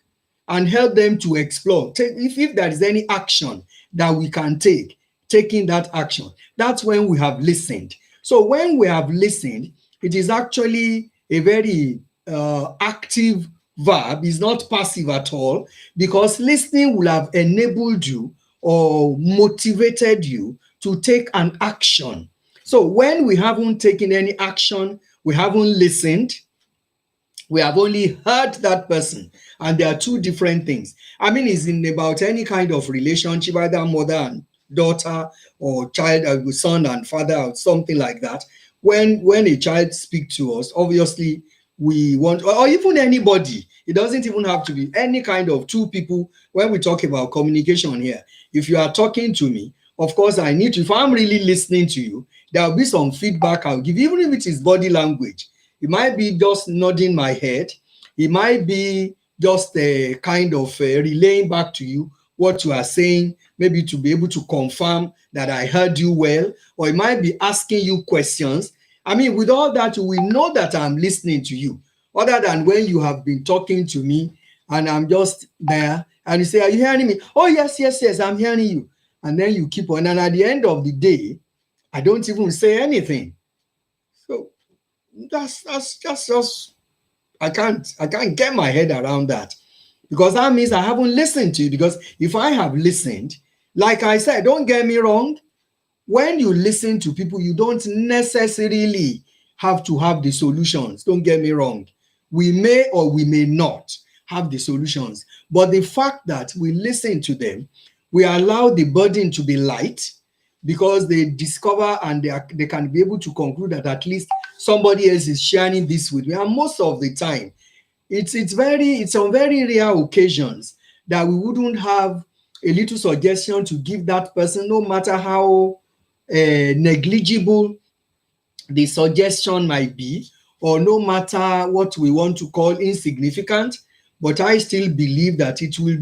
[SPEAKER 1] and help them to explore. If there is any action that we can take, taking that action, that's when we have listened. So when we have listened, it is actually a very active verb. It's not passive at all, because listening will have enabled you or motivated you to take an action. So when we haven't taken any action, we haven't listened, we have only heard that person, and there are two different things. I mean, it's in about any kind of relationship, either mother and daughter, or child son and father, or something like that. When a child speaks to us, obviously we want, or even anybody, it doesn't even have to be any kind of two people. When we talk about communication here, if you are talking to me, of course I need to, if I'm really listening to you, there will be some feedback I'll give, even if it is body language. It might be just nodding my head. It might be just a kind of relaying back to you what you are saying, maybe to be able to confirm that I heard you well, or it might be asking you questions. I mean, with all that, you will know that I'm listening to you, other than when you have been talking to me and I'm just there and you say, are you hearing me? Oh, yes, yes, yes, I'm hearing you. And then you keep on. And at the end of the day, I don't even say anything. So that's just I can't get my head around that, because that means I haven't listened to you. Because if I have listened, like I said, don't get me wrong, when you listen to people, you don't necessarily have to have the solutions. Don't get me wrong. We may or we may not have the solutions, but the fact that we listen to them, we allow the burden to be light, because they discover and they can be able to conclude that at least somebody else is sharing this with me. And most of the time, it's on very rare occasions that we wouldn't have a little suggestion to give that person, no matter how negligible the suggestion might be, or no matter what we want to call insignificant. But I still believe that it will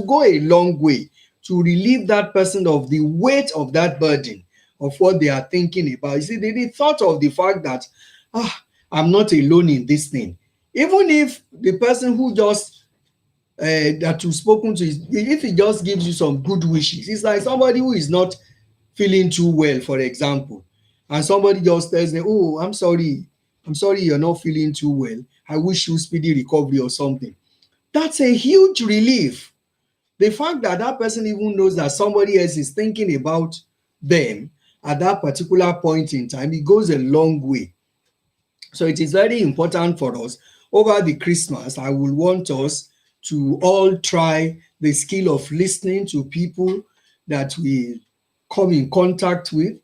[SPEAKER 1] go a long way to relieve that person of the weight of that burden of what they are thinking about. You see, they thought of the fact that I'm not alone in this thing. Even if the person who just that you've spoken to, if he just gives you some good wishes, it's like somebody who is not feeling too well, for example, and somebody just tells them, oh, I'm sorry you're not feeling too well, I wish you speedy recovery or something. That's a huge relief. The fact that that person even knows that somebody else is thinking about them at that particular point in time, it goes a long way. So it is very important for us. Over the Christmas, I will want us to all try the skill of listening to people that we come in contact with.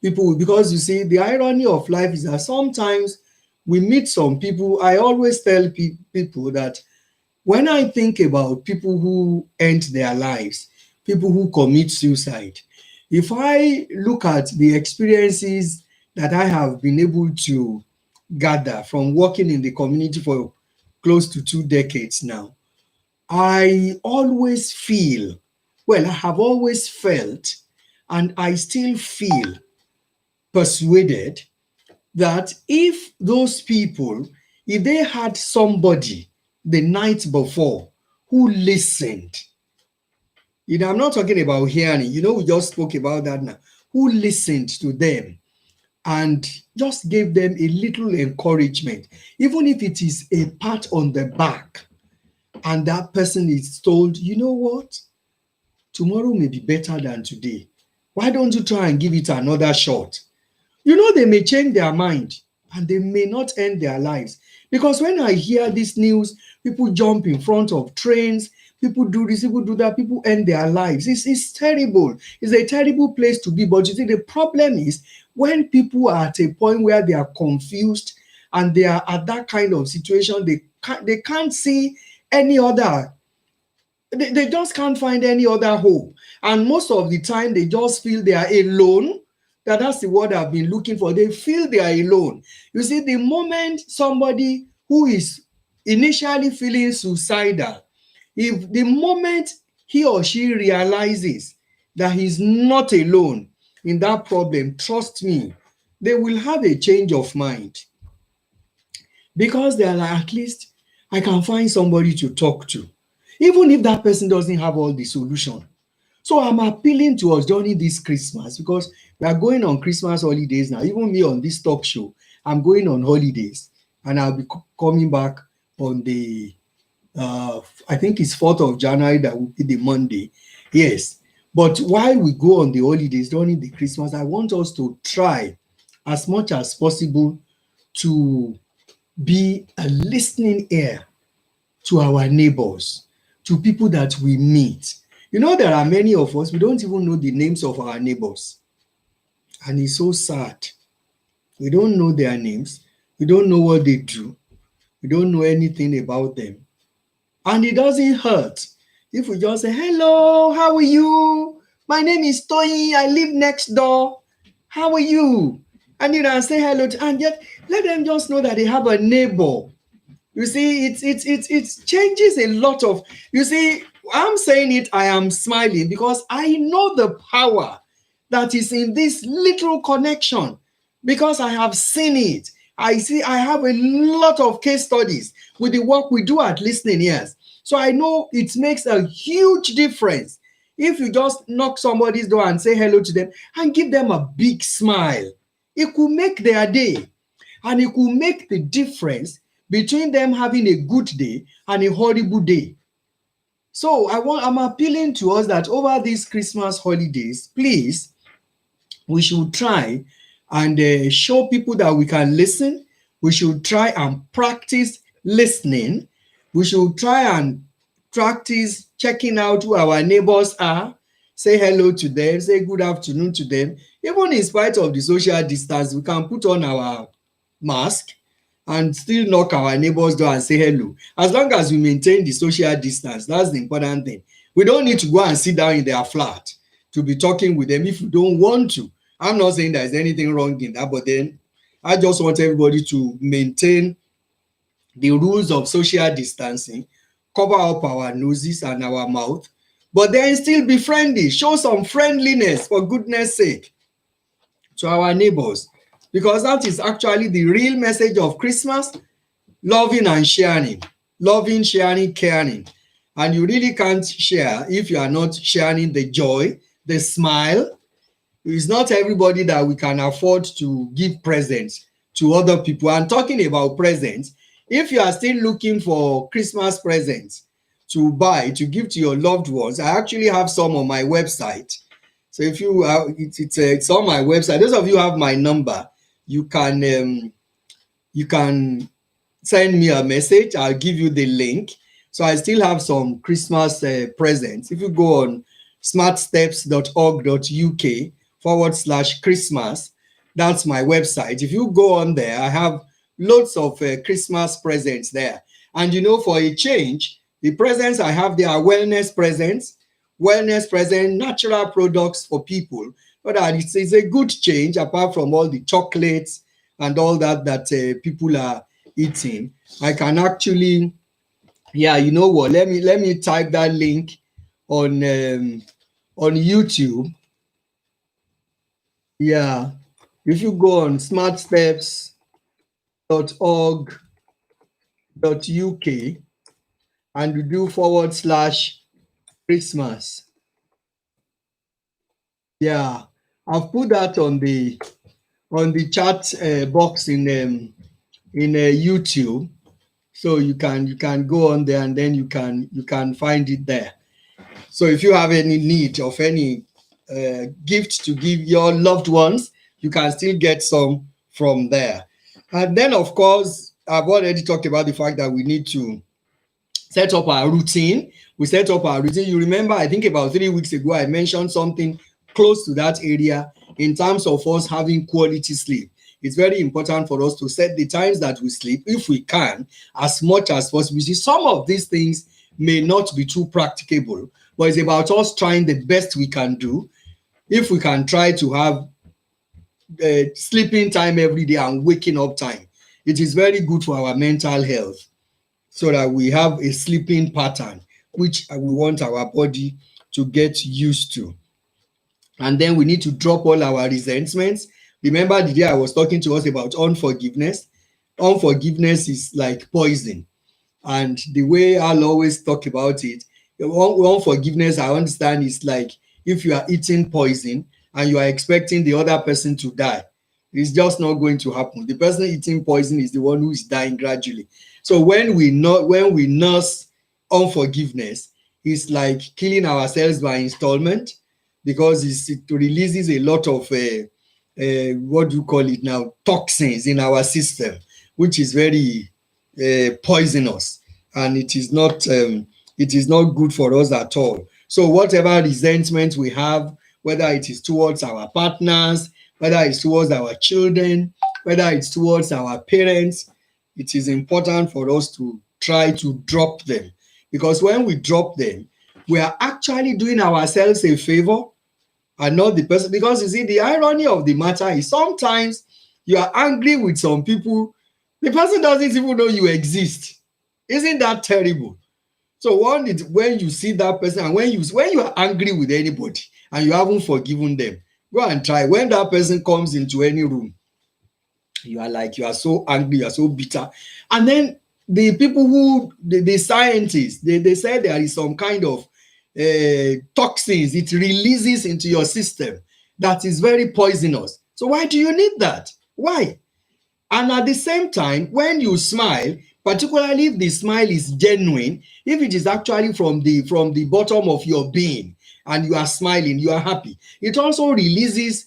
[SPEAKER 1] People, because you see, the irony of life is that sometimes we meet some people. I always tell people that when I think about people who end their lives, people who commit suicide, if I look at the experiences that I have been able to gather from working in the community for close to 2 decades now, I always feel, well, I have always felt, and I still feel persuaded that if those people, if they had somebody the night before who listened. I'm not talking about hearing. We just spoke about that now. Who listened to them and just gave them a little encouragement, even if it is a pat on the back, and that person is told, you know what, tomorrow may be better than today. Why don't you try and give it another shot? They may change their mind and they may not end their lives. Because when I hear this news, people jump in front of trains, people do this, people do that, people end their lives. It's terrible. It's a terrible place to be. But you see, the problem is when people are at a point where they are confused and they are at that kind of situation, they can't see any other. They just can't find any other hope. And most of the time, they just feel they are alone. That's the word I've been looking for. They feel they are alone. You see, the moment somebody who is initially feeling suicidal, if the moment he or she realizes that he's not alone in that problem, trust me, they will have a change of mind. Because they are like, at least I can find somebody to talk to, even if that person doesn't have all the solution. So I'm appealing to us during this Christmas, because we are going on Christmas holidays now. Even me on this talk show, I'm going on holidays, and I'll be coming back on the I think it's 4th of January. That will be the Monday. Yes. But while we go on the holidays during the Christmas, I want us to try as much as possible to be a listening ear to our neighbors, to people that we meet. There are many of us, we don't even know the names of our neighbors. And it's so sad. We don't know their names. We don't know what they do. We don't know anything about them. And it doesn't hurt if we just say, hello, how are you? My name is Toyi. I live next door. How are you? And say hello to, and yet let them just know that they have a neighbor. You see, it changes a lot of, you see, I'm saying it, I am smiling because I know the power that is in this little connection, because I have seen it. I have a lot of case studies with the work we do at Listening Ears. So I know it makes a huge difference if you just knock somebody's door and say hello to them and give them a big smile. It could make their day, and it could make the difference between them having a good day and a horrible day. So I'm appealing to us that over these Christmas holidays, please, we should try and show people that we can listen. We should try and practice listening. We should try and practice checking out who our neighbors are, say hello to them, say good afternoon to them. Even in spite of the social distance, we can put on our mask and still knock our neighbors door and say hello. As long as we maintain the social distance, that's the important thing. We don't need to go and sit down in their flat to be talking with them if we don't want to. I'm not saying there's anything wrong in that, but then I just want everybody to maintain the rules of social distancing, cover up our noses and our mouth, but then still be friendly. Show some friendliness, for goodness sake, to our neighbors, because that is actually the real message of Christmas: loving and sharing. Loving, sharing, caring. And you really can't share if you are not sharing the joy, the smile. It's not everybody that we can afford to give presents to other people. And talking about presents, if you are still looking for Christmas presents to buy, to give to your loved ones, I actually have some on my website. So if you it's on my website. Those of you who have my number, you can send me a message. I'll give you the link. So I still have some Christmas presents. If you go on smartsteps.org.uk/Christmas, that's my website. If you go on there, I have loads of Christmas presents there. And for a change, the presents I have there are wellness presents, natural products for people. But it's a good change, apart from all the chocolates and all that people are eating. I can actually, you know what? Let me type that link on YouTube. Yeah, if you go on smartsteps.org.uk, and you do /Christmas. Yeah, I've put that on the chat box in YouTube, so you can go on there and then you can find it there. So if you have any need of any gift to give your loved ones, you can still get some from there. And then, of course, I've already talked about the fact that we need to set up our routine. We set up our routine. You remember, I think about 3 weeks ago, I mentioned something close to that area in terms of us having quality sleep. It's very important for us to set the times that we sleep, if we can, as much as possible. You see, some of these things may not be too practicable, but it's about us trying the best we can do. If we can try to have sleeping time every day and waking up time, it is very good for our mental health, so that we have a sleeping pattern which we want our body to get used to. And then we need to drop all our resentments. Remember the day I was talking to us about unforgiveness? Unforgiveness is like poison. And the way I'll always talk about it, unforgiveness, I understand, is like if you are eating poison and you are expecting the other person to die. It's just not going to happen. The person eating poison is the one who is dying gradually. So when we nurse unforgiveness, it's like killing ourselves by installment, because it releases a lot of what do you call it now, toxins in our system, which is very poisonous, and it is not good for us at all. So whatever resentment we have, whether it is towards our partners, whether it's towards our children, whether it's towards our parents, it is important for us to try to drop them, because when we drop them, we are actually doing ourselves a favor and not the person. Because you see, the irony of the matter is sometimes you are angry with some people, the person doesn't even know you exist. Isn't that terrible? So one is when you see that person, and when you are angry with anybody and you haven't forgiven them, go and try. When that person comes into any room, you are so angry, you are so bitter. And then the people the scientists, they say there is some kind of toxins it releases into your system that is very poisonous. So why do you need that? Why? And at the same time, when you smile, particularly if the smile is genuine, if it is actually from the bottom of your being and you are smiling, you are happy, it also releases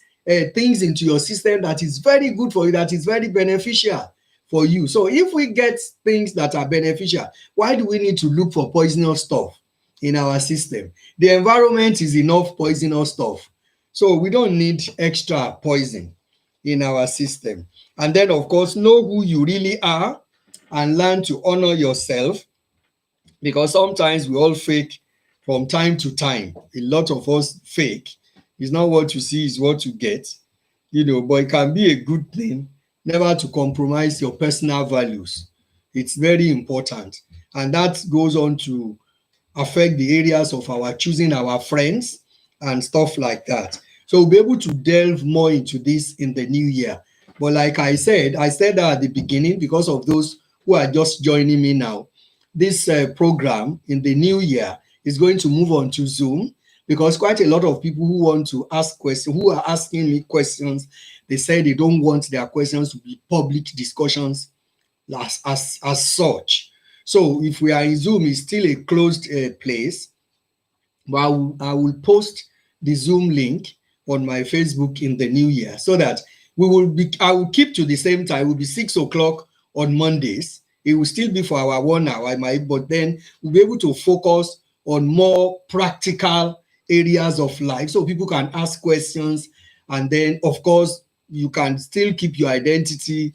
[SPEAKER 1] things into your system that is very good for you, that is very beneficial for you. So if we get things that are beneficial, why do we need to look for poisonous stuff in our system? The environment is enough poisonous stuff, so we don't need extra poison in our system. And then, of course, know who you really are and learn to honor yourself, because sometimes we all fake from time to time. A lot of us fake. It's not what you see, is what you get. But it can be a good thing never to compromise your personal values. It's very important. And that goes on to affect the areas of our choosing our friends and stuff like that. So we'll be able to delve more into this in the new year. But like I said that at the beginning, because of those who are just joining me now, this program in the new year is going to move on to Zoom, because quite a lot of people who want to ask questions, who are asking me questions, they say they don't want their questions to be public discussions as such. So if we are in Zoom, it's still a closed place, but I will post the Zoom link on my Facebook in the new year, so that I will keep to the same time. It will be 6 o'clock on Mondays. It will still be for our 1 hour, but then we'll be able to focus on more practical areas of life, so people can ask questions. And then, of course, you can still keep your identity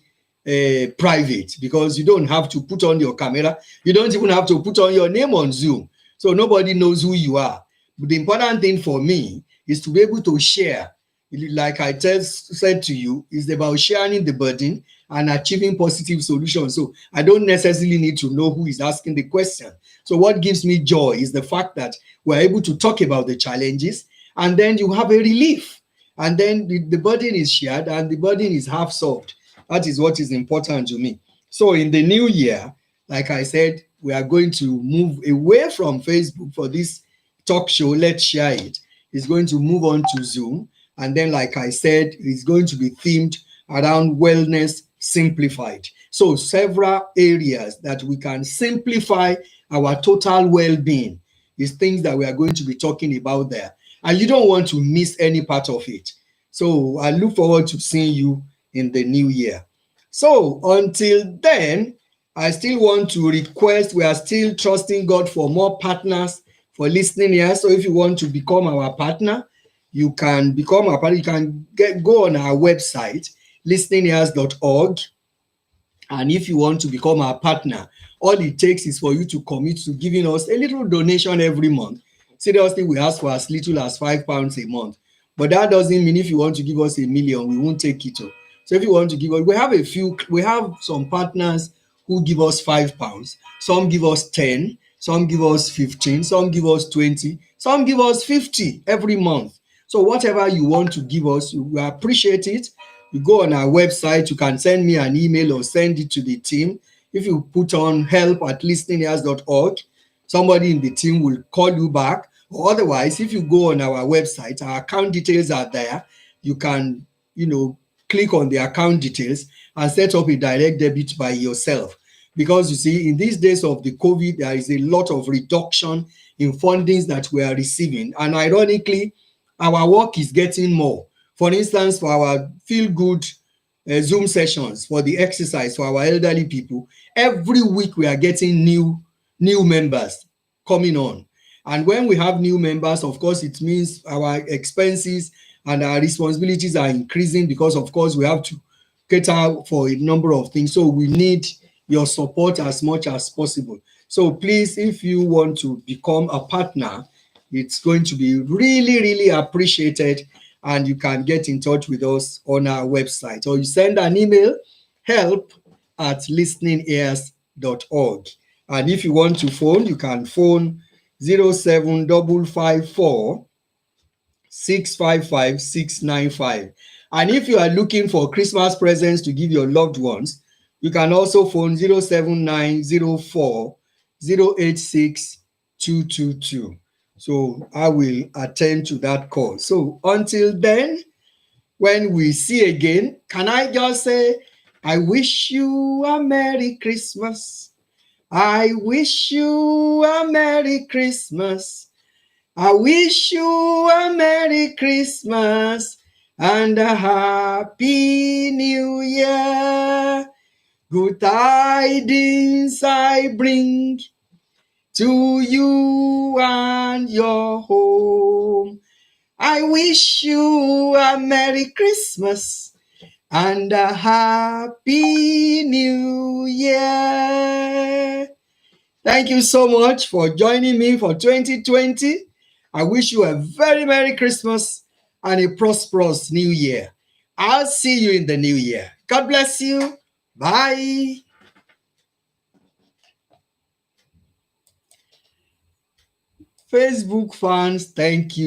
[SPEAKER 1] private, because you don't have to put on your camera. You don't even have to put on your name on Zoom, so nobody knows who you are. But the important thing for me is to be able to share. Like I said to you, it's about sharing the burden and achieving positive solutions. So I don't necessarily need to know who is asking the question. So what gives me joy is the fact that we're able to talk about the challenges, and then you have a relief, and then the burden is shared and the burden is half solved. That is what is important to me. So in the new year, like I said, we are going to move away from Facebook for this talk show. Let's share it. It's going to move on to Zoom. And then, like I said, it's going to be themed around wellness simplified. So several areas that we can simplify our total well-being is things that we are going to be talking about there. And you don't want to miss any part of it. So I look forward to seeing you in the new year. So until then, I still want to request, we are still trusting God for more partners for listening here. So if you want to become our partner, you can become our partner. You can go on our website, listeningears.org. And if you want to become our partner, all it takes is for you to commit to giving us a little donation every month. Seriously, we ask for as little as £5 a month. But that doesn't mean if you want to give us 1,000,000, we won't take it. So if you want to give us, we have some partners who give us £5. Some give us 10, some give us 15, some give us 20, some give us 50 every month. So whatever you want to give us, we appreciate it. You go on our website, you can send me an email or send it to the team. If you put on help@listeningears.org, somebody in the team will call you back. Or otherwise, if you go on our website, our account details are there. You can, click on the account details and set up a direct debit by yourself. Because you see, in these days of the COVID, there is a lot of reduction in fundings that we are receiving. And ironically, our work is getting more. For instance, for our feel-good Zoom sessions, for the exercise, for our elderly people, every week we are getting new members coming on. And when we have new members, of course, it means our expenses and our responsibilities are increasing because, of course, we have to cater for a number of things. So we need your support as much as possible. So please, if you want to become a partner, it's going to be really, really appreciated. And you can get in touch with us on our website, or you send an email, help@listeningears.org. And if you want to phone, you can phone 07554 655 695. And if you are looking for Christmas presents to give your loved ones, you can also phone 07904 086 222. So I will attend to that call. So until then, when we see again, can I just say, I wish you a Merry Christmas. I wish you a Merry Christmas. I wish you a Merry Christmas and a Happy New Year. Good tidings I bring to you and your home. I wish you a Merry Christmas and a Happy New Year. Thank you so much for joining me for 2020. I wish you a very Merry Christmas and a prosperous New Year. I'll see you in the new year. God bless you. Bye. Facebook fans, thank you